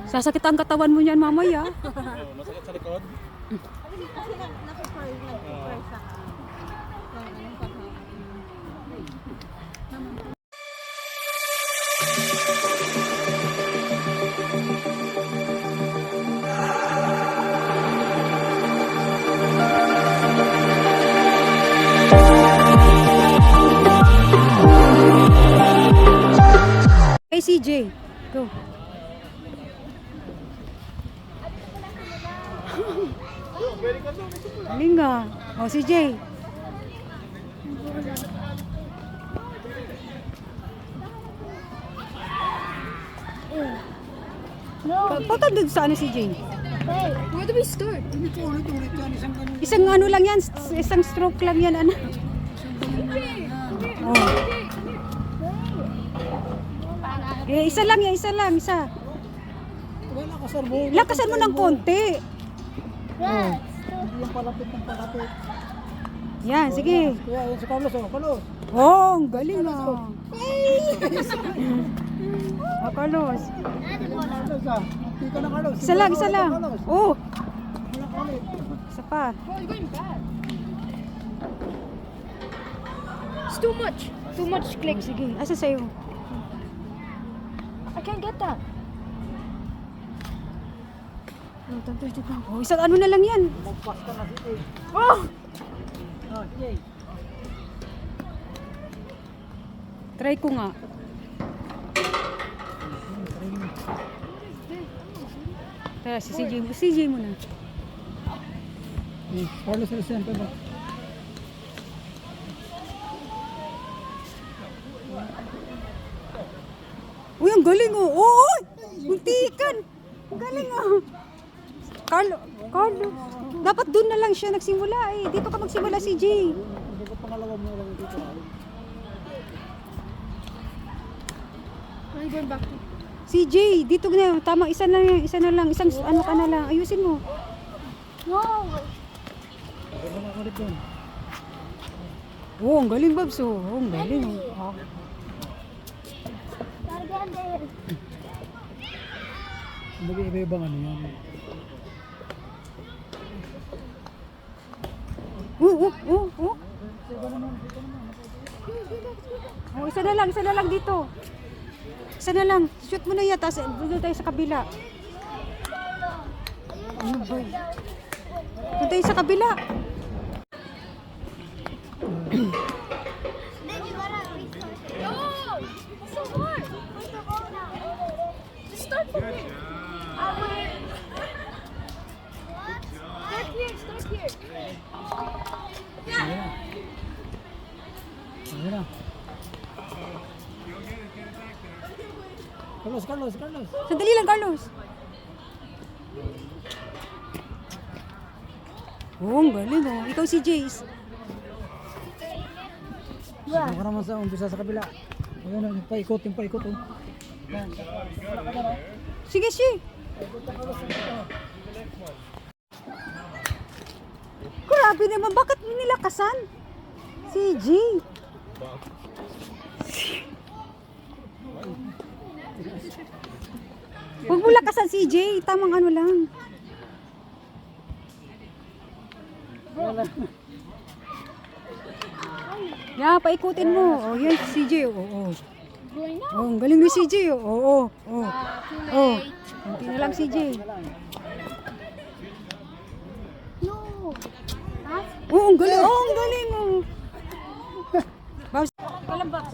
Sasakit ang katawan mo niyan mamaya. Masakit sa likod? Hey CJ, go. Galing nga. O CJ. Punta doon sa ano CJ? Where do we start? Isang ano lang yan, isang stroke lang yan ano. Oh. Isa lang yan, isa lang, isa. Lakasan mo ng konti. Oh. Hindi yung palapit ng palapit. Yan, sige. Kuya, yun si Carlos, oh. Carlos. Oh, ang galing ah. Oh, Carlos. Carlos, ah. Hindi ka na, Carlos. Isa lang, isa lang. Oh, Wala ka ulit. isa pa. Oh, you're going bad. It's too much. Too much click. Sige, asa sa'yo? I can't get that. Oh, isang ano na lang yan. Magpas ka na, sige. Oh! Oh, sige. Try ko nga. Tara, si CJ mo na. Carlos, represent ba? Uy, ang galing oh. Oo! Muntikan. Ang galing oh. Carlo. Dapat doon na lang siya nagsimula eh. Dito ka magsimula CJ. Hindi ko pangalawa mo lang dito. Where are you going back to? CJ, dito na. Tama, isa na lang. Isang ano ka na lang. Ayusin mo. No. Wala ka ulit doon. Oh, ang galing Babs oh. Oh, ang galing oh. Iba-ibang ano yan. Oh. Oh, isa na lang dito. Isa na lang. Shoot mo na yan. Tapos doon tayo sa kabila. Ano ba? Doon tayo sa kabila. No. It's so hard. Just start from here. Start here. Ayun na. Carlos. Sandali lang, Carlos. Oh, ang galing oh. Ikaw si Jace. Ano ka naman sa umpisa sa kabila. Ayun na, yung paikot oh. Yan. Sige. Grabe naman, bakit nilakasan? CJ. Huwag mo lakasan CJ, tamang ano lang. Yeah, paikutin mo. Oh, yan si CJ. Oh. Going now. Oh, ang galing ni CJ. Oh. Too Oh. late. Kunti na lang CJ. No. Oh, ang galing. Oh, ang galing. Oh. Babs, walang box.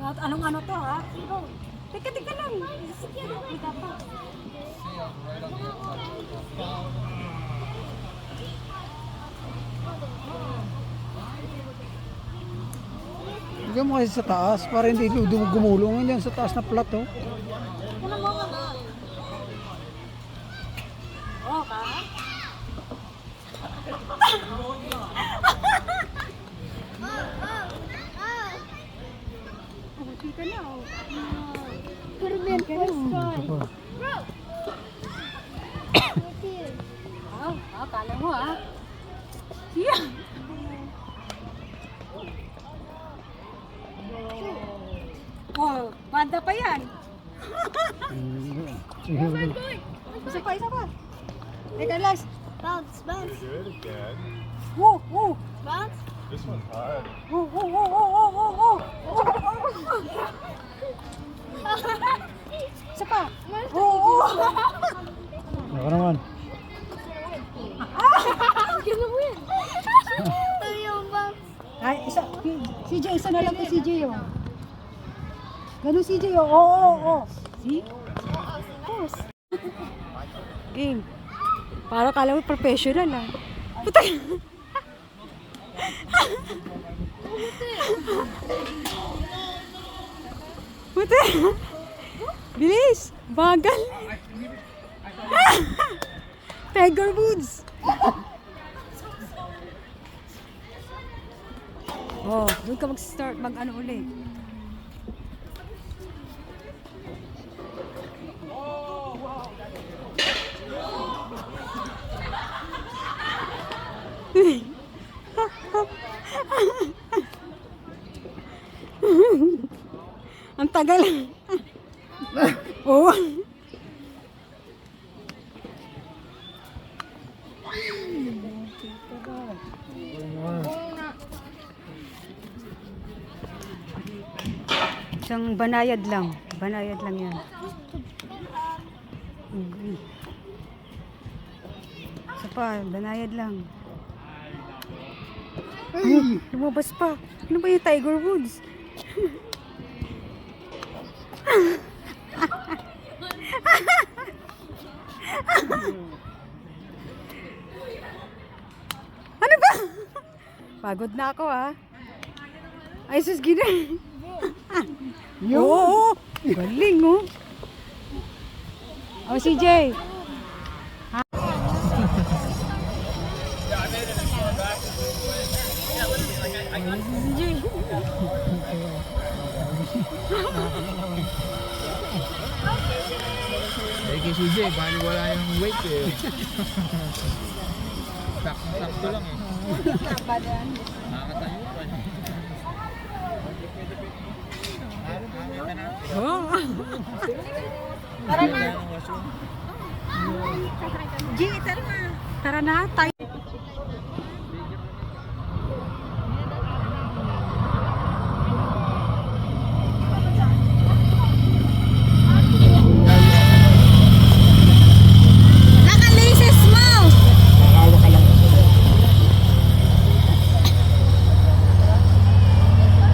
Anong ano to ha? Teka lang. Teka pa. Bigyan mo kasi sa taas para hindi gumulong yan sa taas na plat oh. Oh, ka? Buti ka na oh. Could have been first try. Ito pa. Kala mo ah. Yeah. Oh, Barkada pa yan. Isa pa, isa pa. Teka lang. Bounce, bounce, Good again. Woo, woo. bounce. This one's hard. Woo, woo, woo, woo, woo, woo, woo. Isa pa. Woo, woo. Ako naman. Gonna win. Yung bounce. Ay, isa. CJ, isa na lang to CJ, oh. Ganun CJ, oh. Oo, oo, oo. See? Game. Parang kala mo professional, ah. Putay. Putay. Bilis. Bagal. Tiger Woods. Oh, doon ka mag-start, mag-ano ulit. Ang tagal. Oh. Isang banayad lang. Banayad lang yan. Isa pa, banayad lang. Ay, lumabas pa. Ano ba yung Tiger Woods? Ano ba? Pagod na ako, ah. Ay, sus, gina. Oo, galing, oh. Oh, CJ. Kay CJ, bali wala yung weight eh. Sakto lang eh. Nakakatayo pa. Oh. Tara na. G, tara na. Tara na, tayo. Naka-laces mo! Nakawa ka lang.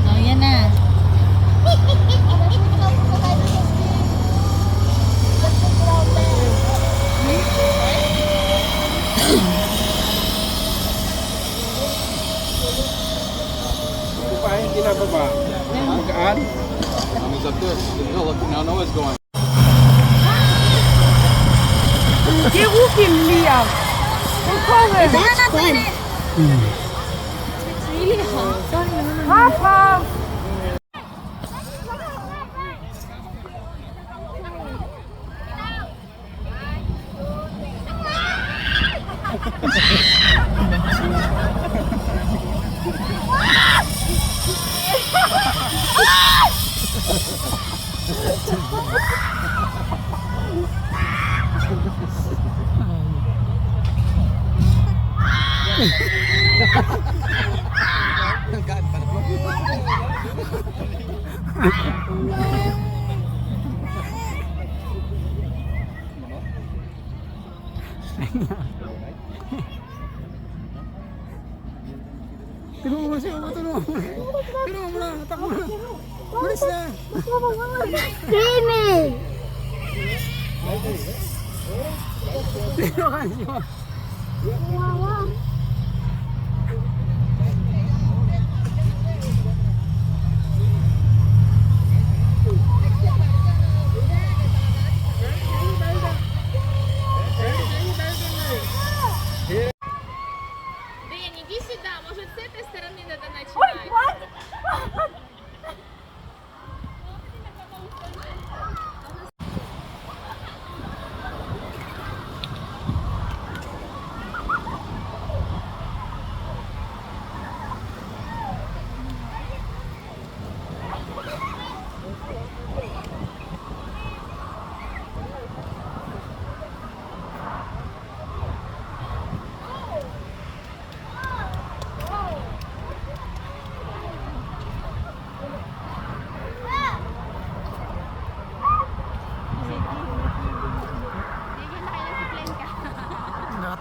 Oh, yan na. Ito pa yung ginababa. Magaan. It's up there. Look, now Noah's going. Get whooping, Liam. We're covered. That's fun. It's really hot. Half, half. Tulungan mo siya, tulungan mo. Tulungan mo na, takbo na. Bilis na. Rini! Tulungan siya. Wawa. Дэн, иди сюда, может с этой стороны надо начинать?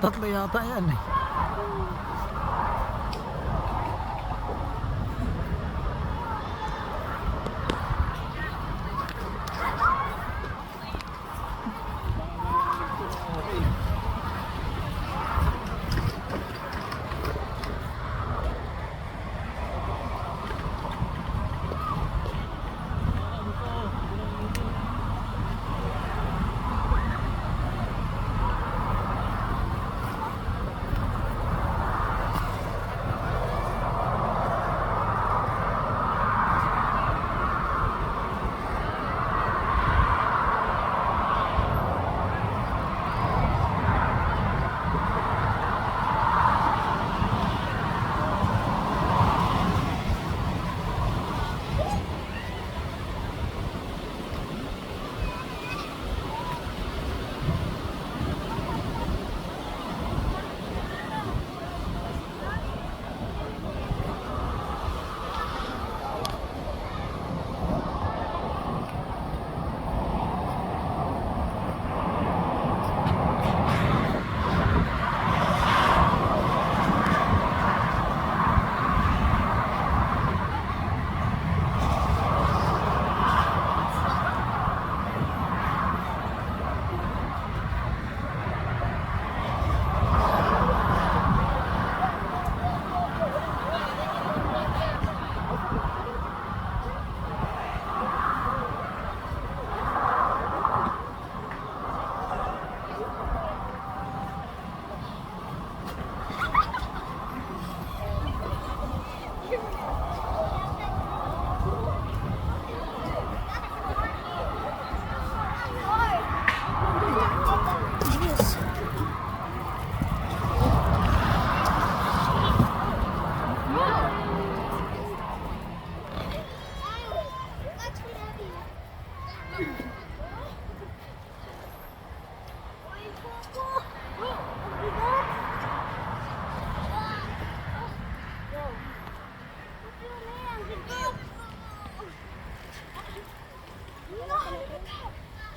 Tatlo yata yan eh.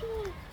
No!